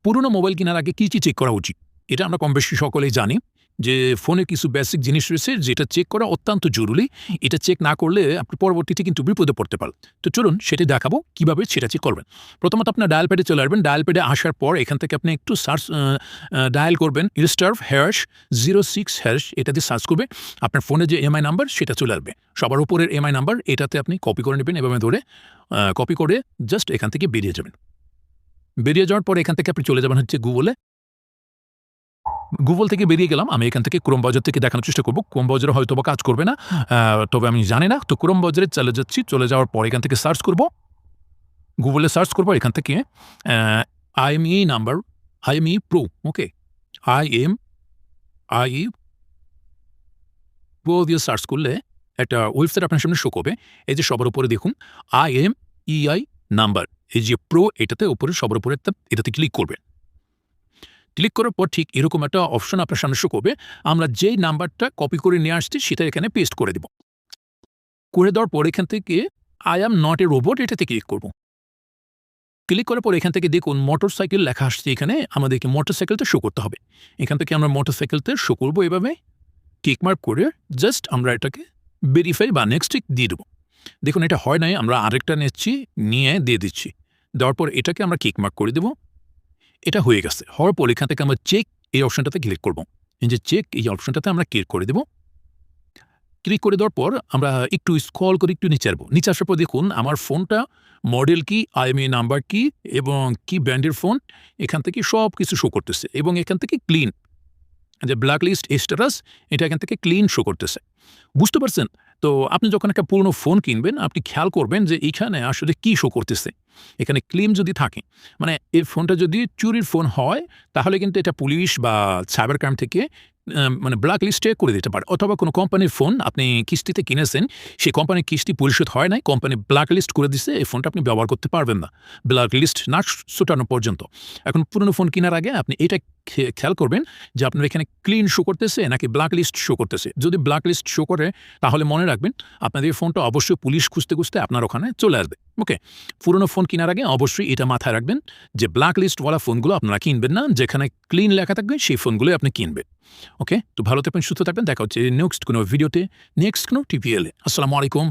পুরনো মোবাইল কেনার আগে কী চেক করা উচিত? এটা আমরা কম বেশি সকলেই জানি যে ফোনে কিছু বেসিক জিনিস রয়েছে যেটা চেক করা অত্যন্ত জরুরি। এটা চেক না করলে আপনি পরবর্তীতে কিন্তু বিপদে পড়তে পারেন। তো চলুন সেটি দেখাবো কিভাবে সেটা চেক করবেন। প্রথমত আপনার ডায়াল প্যাডে চলে আসবেন। ডায়াল প্যাডে আসার পর এখান থেকে আপনি একটু সার্চ ডায়াল করবেন *#06# এটা দিয়ে সার্চ করবে। আপনার ফোনে যে এমআই নাম্বার সেটা চলে আসবে। সবার উপরের এমআই নাম্বার এটাতে আপনি কপি করে নেবেন এভাবে ধরে কপি করে জাস্ট এখান থেকে বেরিয়ে যাবেন। বেরিয়ে যাওয়ার পর এখান থেকে আপনি চলে যাবেন হচ্ছে গুগলে। গুগল থেকে বেরিয়ে গেলাম। আমি এখান থেকে ক্রোম ব্রাউজার থেকে দেখানোর চেষ্টা করব। ক্রোম ব্রাউজারে হয়তোবা কাজ করবে না। তবে আমি জানি না। তো ক্রোম ব্রাউজারে চলে যাচ্ছি। চলে যাওয়ার পর এখান থেকে সার্চ করব। গুগলে সার্চ করব এখান থেকে IMEI নাম্বার, IMEI Pro, ওকে? IMEI Pro দিয়ে সার্চ করলে একটা ওয়েবসাইট আপনার সামনে শো করবে। এই যে সবার উপরে দেখুন IMEI নাম্বার। এই যে প্রো এটাতে উপরে সবার উপরে এটাতে ক্লিক করবেন। ক্লিক করার পর ঠিক এরকম একটা অপশন আপনার সামনে শো করবে। আমরা যেই নাম্বারটা কপি করে নিয়ে আসছি সেটা এখানে পেস্ট করে দেব। করে দেওয়ার পর এখান থেকে I am not a robot এটাতে ক্লিক করব। ক্লিক করার পর এখান থেকে দেখুন মোটরসাইকেল লেখা আসছে এখানে। আমাদেরকে মোটরসাইকেলটা শো করতে হবে। এখান থেকে আমরা মোটরসাইকেলটা শো করব এভাবে টিক মার্ক করে জাস্ট আমরা এটাকে ভেরিফাই বা নেক্সট দিয়ে দেব। দেখুন এটা হয় নাই, আমরা আরেকটা নিচ্ছি, নিয়ে দিয়ে দিচ্ছি। দেওয়ার পর এটাকে আমরা কিক মার্ক করে দেব। এটা হয়ে গেছে। হওয়ার পর এখান থেকে আমরা চেক এই অপশনটাতে ক্লিক করব। এই যে চেক এই অপশনটাতে আমরা ক্লিক করে দেব। ক্লিক করে দেওয়ার পর আমরা একটু স্ক্রল করে একটু নিচে আসবো। নিচে আসার পর দেখুন আমার ফোনটা মডেল কি, IMEI নাম্বার কি এবং কি ব্র্যান্ডের ফোন এখান থেকে সব কিছু শো করতেছে এবং এখান থেকে ক্লিন যে ব্ল্যাক লিস্ট স্ট্যাটাস এটা এখান থেকে ক্লিন শো করতেছে। বুঝতে পারছেন? তো আপনি যখন একটা পুরনো ফোন কিনবেন আপনি খেয়াল করবেন যে এইখানে আসলে কী শো করতেছে। এখানে ক্লেম যদি থাকে, মানে এই ফোনটা যদি চুরির ফোন হয় তাহলে কিন্তু এটা পুলিশ বা সাইবার ক্রাইম থেকে মানে ব্ল্যাক লিস্টে করে দিতে পারে। অথবা কোনো কোম্পানির ফোন আপনি কিস্তিতে কিনেছেন, সেই কোম্পানির কিস্তি পরিশোধ হয় নাই, কোম্পানি ব্ল্যাক লিস্ট করে দিচ্ছে, এই ফোনটা আপনি ব্যবহার করতে পারবেন না ব্ল্যাক লিস্ট না ছুটানো পর্যন্ত। এখন পুরনো ফোন কেনার আগে আপনি এটা খেয়াল করবেন যে আপনার এখানে ক্লিন শো করতেছে নাকি ব্ল্যাক লিস্ট শো করতেছে। যদি ব্ল্যাক লিস্ট শো করে তাহলে মনে রাখবেন আপনাদের এই ফোনটা অবশ্যই পুলিশ খুঁজতে খুঁজতে আপনার ওখানে চলে আসবে। ওকে? পুরনো ফোন কেনার আগে অবশ্যই এটা মাথায় রাখবেন যে ব্ল্যাক লিস্টওয়ালা ফোনগুলো আপনারা কিনবেন না, যেখানে ক্লিন লেখা থাকবে সেই ফোনগুলোই আপনি কিনবেন। ওকে? তো ভালো থাকবেন, সুস্থ থাকবেন। দেখা হচ্ছে নেক্সট কোনো ভিডিওতে, নেক্সট কোনো টিপিএলে। আসসালামু আলাইকুম।